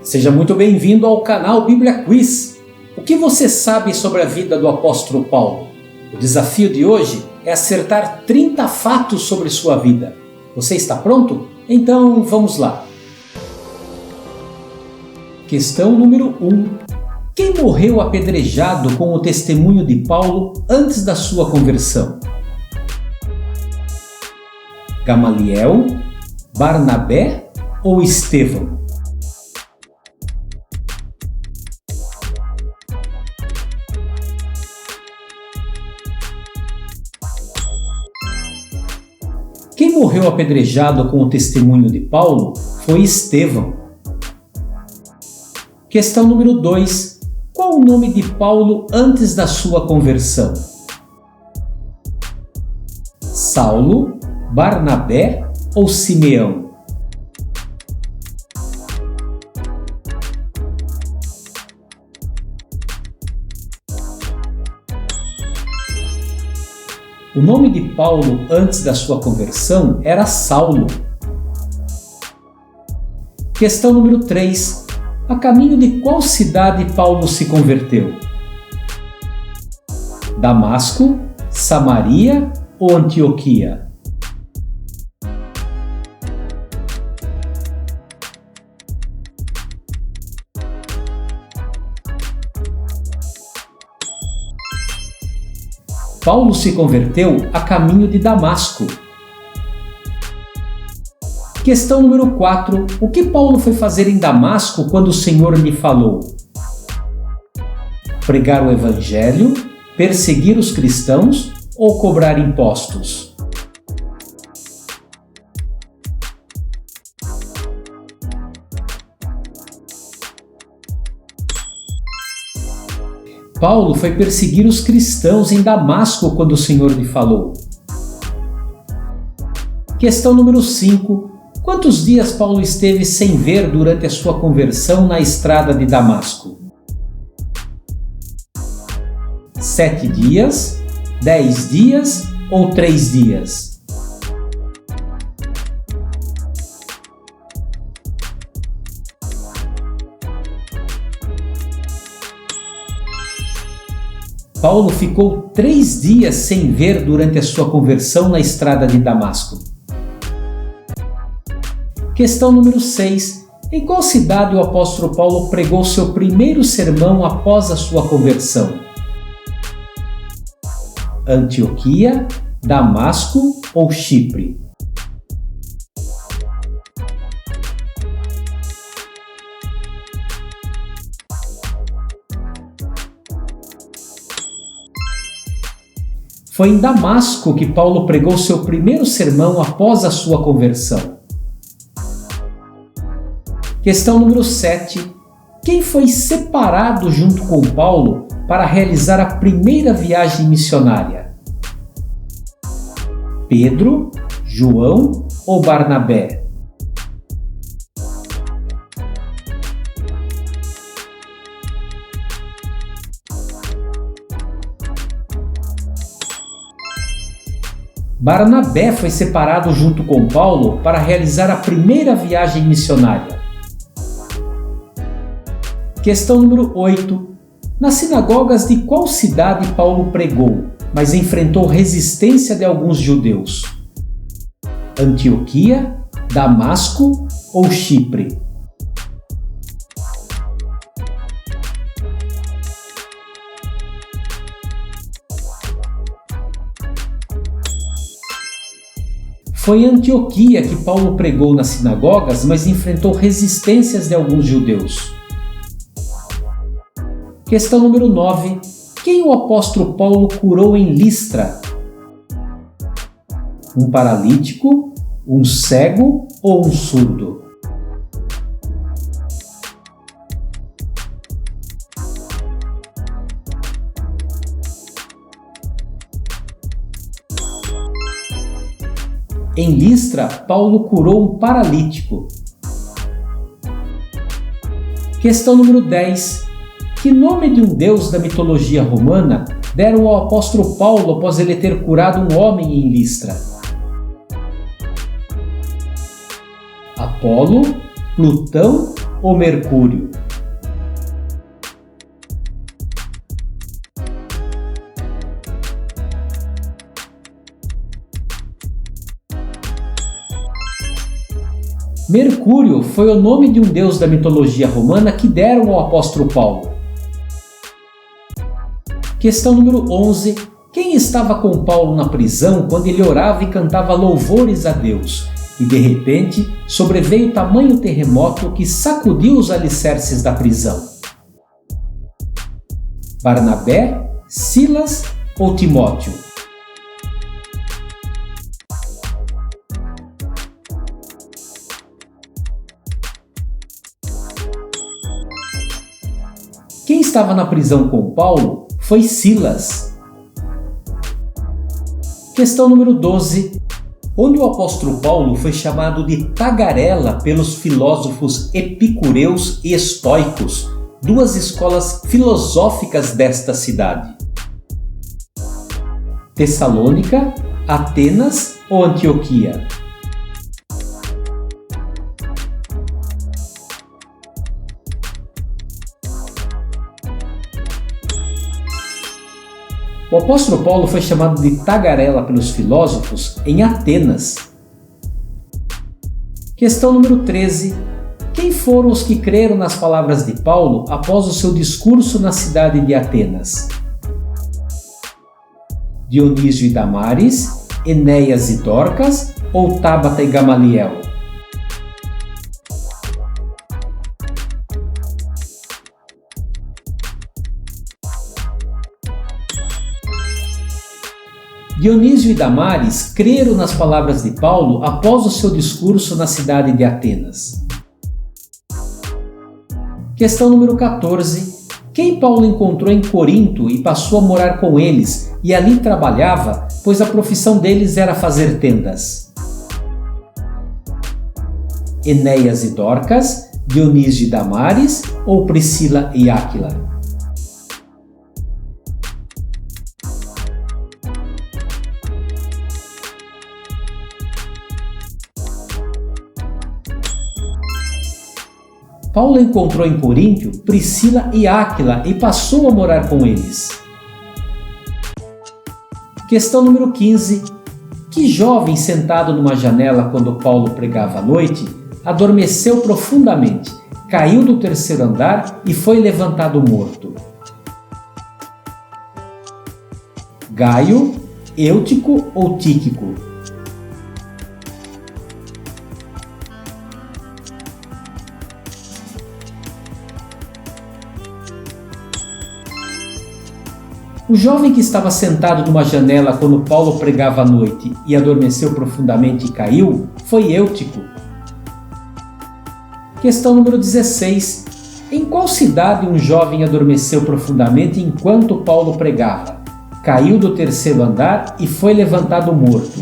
Seja muito bem-vindo ao canal Bíblia Quiz. O que você sabe sobre a vida do apóstolo Paulo? O desafio de hoje é acertar 30 fatos sobre sua vida. Você está pronto? Então vamos lá. Questão número 1. Quem morreu apedrejado com o testemunho de Paulo antes da sua conversão? Gamaliel, Barnabé ou Estevão? Quem morreu apedrejado com o testemunho de Paulo foi Estevão. Questão número 2. Qual o nome de Paulo antes da sua conversão? Saulo, Barnabé ou Simeão? O nome de Paulo antes da sua conversão era Saulo. Questão número 3. A caminho de qual cidade Paulo se converteu? Damasco, Samaria ou Antioquia? Paulo se converteu a caminho de Damasco. Questão número 4. O que Paulo foi fazer em Damasco quando o Senhor lhe falou? Pregar o Evangelho, perseguir os cristãos ou cobrar impostos? Paulo foi perseguir os cristãos em Damasco quando o Senhor lhe falou. Questão número 5. Quantos dias Paulo esteve sem ver durante a sua conversão na estrada de Damasco? 7 dias, 10 dias ou 3 dias? Paulo ficou 3 dias sem ver durante a sua conversão na estrada de Damasco. Questão número 6. Em qual cidade o apóstolo Paulo pregou seu primeiro sermão após a sua conversão? Antioquia, Damasco ou Chipre? Foi em Damasco que Paulo pregou seu primeiro sermão após a sua conversão. Questão número 7. Quem foi separado junto com Paulo para realizar a primeira viagem missionária? Pedro, João ou Barnabé? Barnabé foi separado junto com Paulo para realizar a primeira viagem missionária. Questão número 8. Nas sinagogas de qual cidade Paulo pregou, mas enfrentou resistência de alguns judeus? Antioquia, Damasco ou Chipre? Foi em Antioquia que Paulo pregou nas sinagogas, mas enfrentou resistências de alguns judeus. Questão número 9. Quem o apóstolo Paulo curou em Listra? Um paralítico, um cego ou um surdo? Em Listra, Paulo curou um paralítico. Questão número 10. Que nome de um deus da mitologia romana deram ao apóstolo Paulo após ele ter curado um homem em Listra? Apolo, Plutão ou Mercúrio? Mercúrio foi o nome de um deus da mitologia romana que deram ao apóstolo Paulo. Questão número 11. Quem estava com Paulo na prisão quando ele orava e cantava louvores a Deus? E de repente sobreveio tamanho terremoto que sacudiu os alicerces da prisão. Barnabé, Silas ou Timóteo? Quem estava na prisão com Paulo foi Silas. Questão número 12. Onde o apóstolo Paulo foi chamado de tagarela pelos filósofos epicureus e estoicos, duas escolas filosóficas desta cidade? Tessalônica, Atenas ou Antioquia? O apóstolo Paulo foi chamado de tagarela pelos filósofos em Atenas. Questão número 13. Quem foram os que creram nas palavras de Paulo após o seu discurso na cidade de Atenas? Dionísio e Damares, Enéas e Dorcas ou Tábata e Gamaliel? Dionísio e Damares creram nas palavras de Paulo após o seu discurso na cidade de Atenas. Questão número 14. Quem Paulo encontrou em Corinto e passou a morar com eles e ali trabalhava, pois a profissão deles era fazer tendas? Enéas e Dorcas, Dionísio e Damares ou Priscila e Áquila? Paulo encontrou em Corinto Priscila e Áquila e passou a morar com eles. Questão número 15. Que jovem sentado numa janela quando Paulo pregava à noite adormeceu profundamente, caiu do terceiro andar e foi levantado morto? Gaio, Eutico ou Tíquico? O jovem que estava sentado numa janela quando Paulo pregava à noite e adormeceu profundamente e caiu foi Eutico. Questão número 16. Em qual cidade um jovem adormeceu profundamente enquanto Paulo pregava, caiu do terceiro andar e foi levantado morto?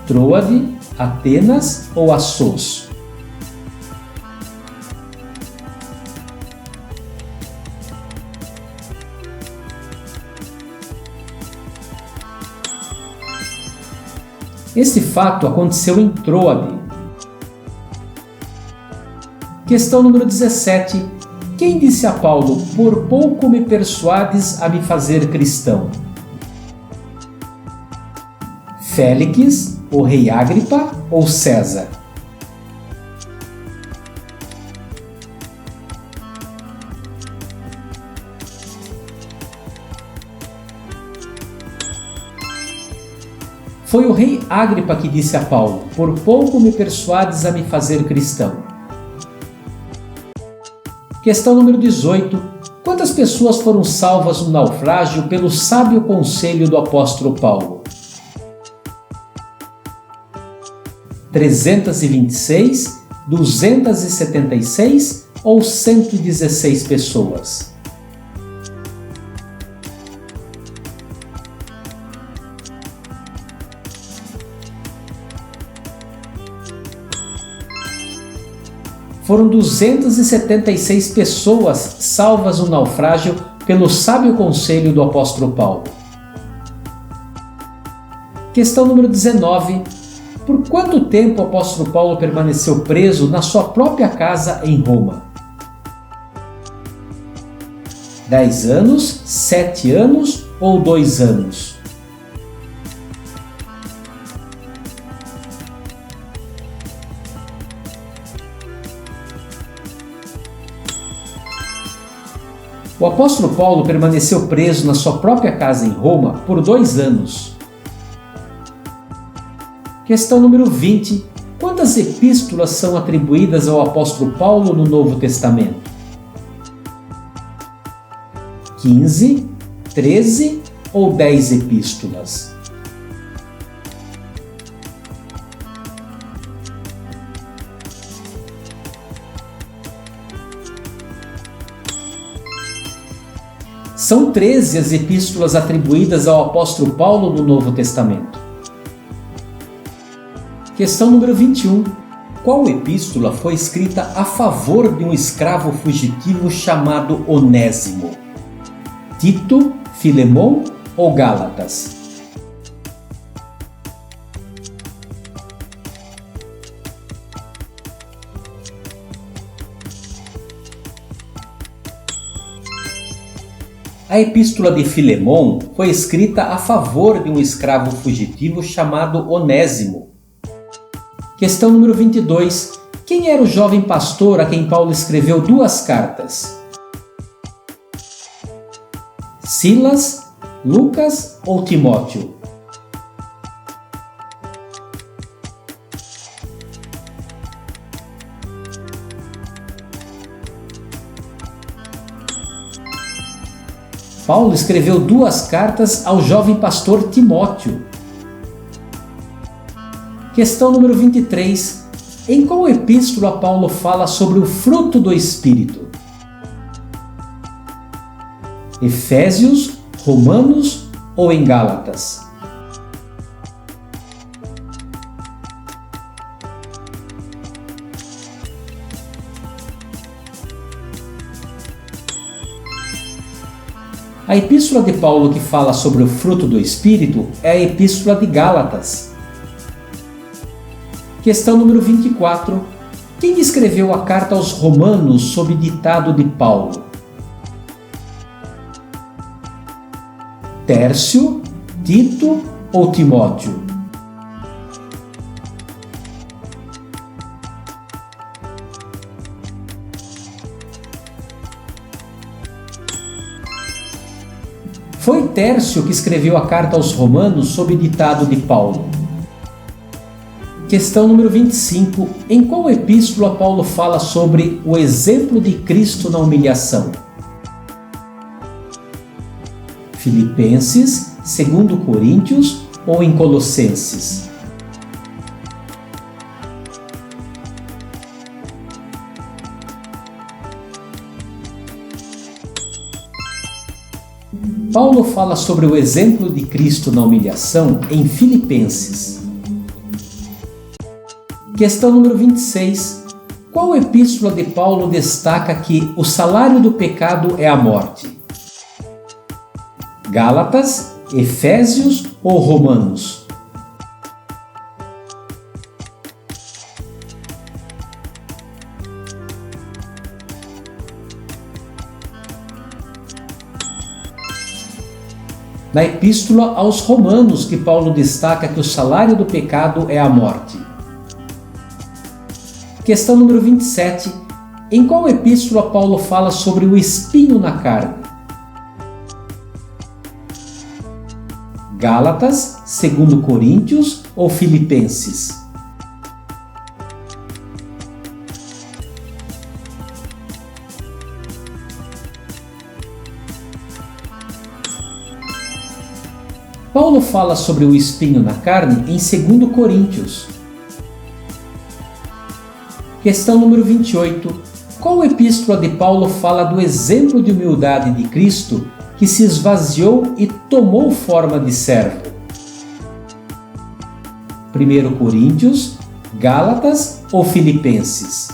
Troade, Atenas ou Assos? Esse fato aconteceu em Troade. Questão número 17. Quem disse a Paulo, por pouco me persuades a me fazer cristão? Félix, o rei Agripa ou César? Foi o rei Agripa que disse a Paulo, por pouco me persuades a me fazer cristão. Questão número 18. Quantas pessoas foram salvas no naufrágio pelo sábio conselho do apóstolo Paulo? 326, 276 ou 116 pessoas? Foram 276 pessoas salvas no naufrágio pelo sábio conselho do apóstolo Paulo. Questão número 19. Por quanto tempo o apóstolo Paulo permaneceu preso na sua própria casa em Roma? 10 anos, 7 anos ou 2 anos? O apóstolo Paulo permaneceu preso na sua própria casa em Roma por 2 anos. Questão número 20. Quantas epístolas são atribuídas ao apóstolo Paulo no Novo Testamento? 15, 13 ou 10 epístolas? São 13 as epístolas atribuídas ao apóstolo Paulo no Novo Testamento. Questão número 21. Qual epístola foi escrita a favor de um escravo fugitivo chamado Onésimo? Tito, Filemão ou Gálatas? A epístola de Filemão foi escrita a favor de um escravo fugitivo chamado Onésimo. Questão número 22. Quem era o jovem pastor a quem Paulo escreveu 2 cartas? Silas, Lucas ou Timóteo? Paulo escreveu 2 cartas ao jovem pastor Timóteo. Questão número 23. Em qual epístola Paulo fala sobre o fruto do Espírito? Efésios, Romanos ou em Gálatas? A epístola de Paulo que fala sobre o fruto do Espírito é a epístola de Gálatas. Questão número 24. Quem escreveu a carta aos Romanos sob ditado de Paulo? Tércio, Tito ou Timóteo? Foi Tércio que escreveu a carta aos Romanos sob ditado de Paulo. Questão número 25. Em qual epístola Paulo fala sobre o exemplo de Cristo na humilhação? Filipenses, 2 Coríntios ou em Colossenses? Paulo fala sobre o exemplo de Cristo na humilhação em Filipenses. Questão número 26. Qual epístola de Paulo destaca que o salário do pecado é a morte? Gálatas, Efésios ou Romanos? Na epístola aos Romanos que Paulo destaca que o salário do pecado é a morte. Questão número 27. Em qual epístola Paulo fala sobre o espinho na carne? Gálatas, 2 Coríntios ou Filipenses? Paulo fala sobre o espinho na carne em 2 Coríntios. Questão número 28. Qual epístola de Paulo fala do exemplo de humildade de Cristo que se esvaziou e tomou forma de servo? 1 Coríntios, Gálatas ou Filipenses?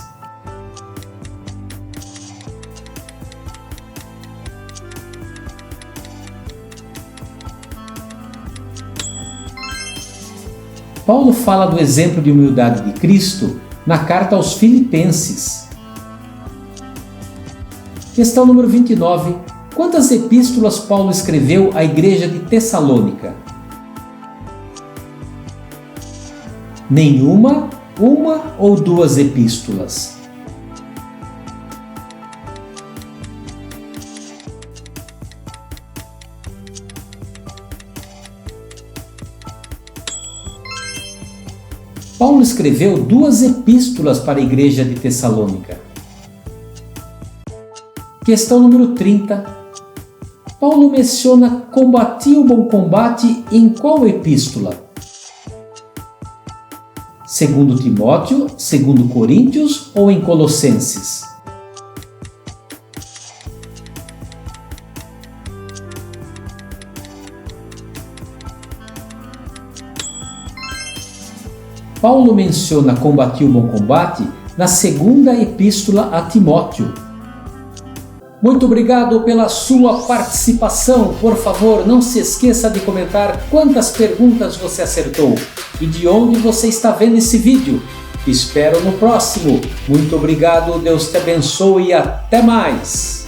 Paulo fala do exemplo de humildade de Cristo na carta aos Filipenses. Questão número 29. Quantas epístolas Paulo escreveu à igreja de Tessalônica? Nenhuma, uma ou duas epístolas? Paulo escreveu 2 epístolas para a igreja de Tessalônica. Questão número 30. Paulo menciona combati o bom combate em qual epístola? 2 Timóteo, 2 Coríntios ou em Colossenses? Paulo menciona combati o bom combate na 2ª epístola a Timóteo. Muito obrigado pela sua participação. Por favor, não se esqueça de comentar quantas perguntas você acertou e de onde você está vendo esse vídeo. Te espero no próximo. Muito obrigado, Deus te abençoe e até mais!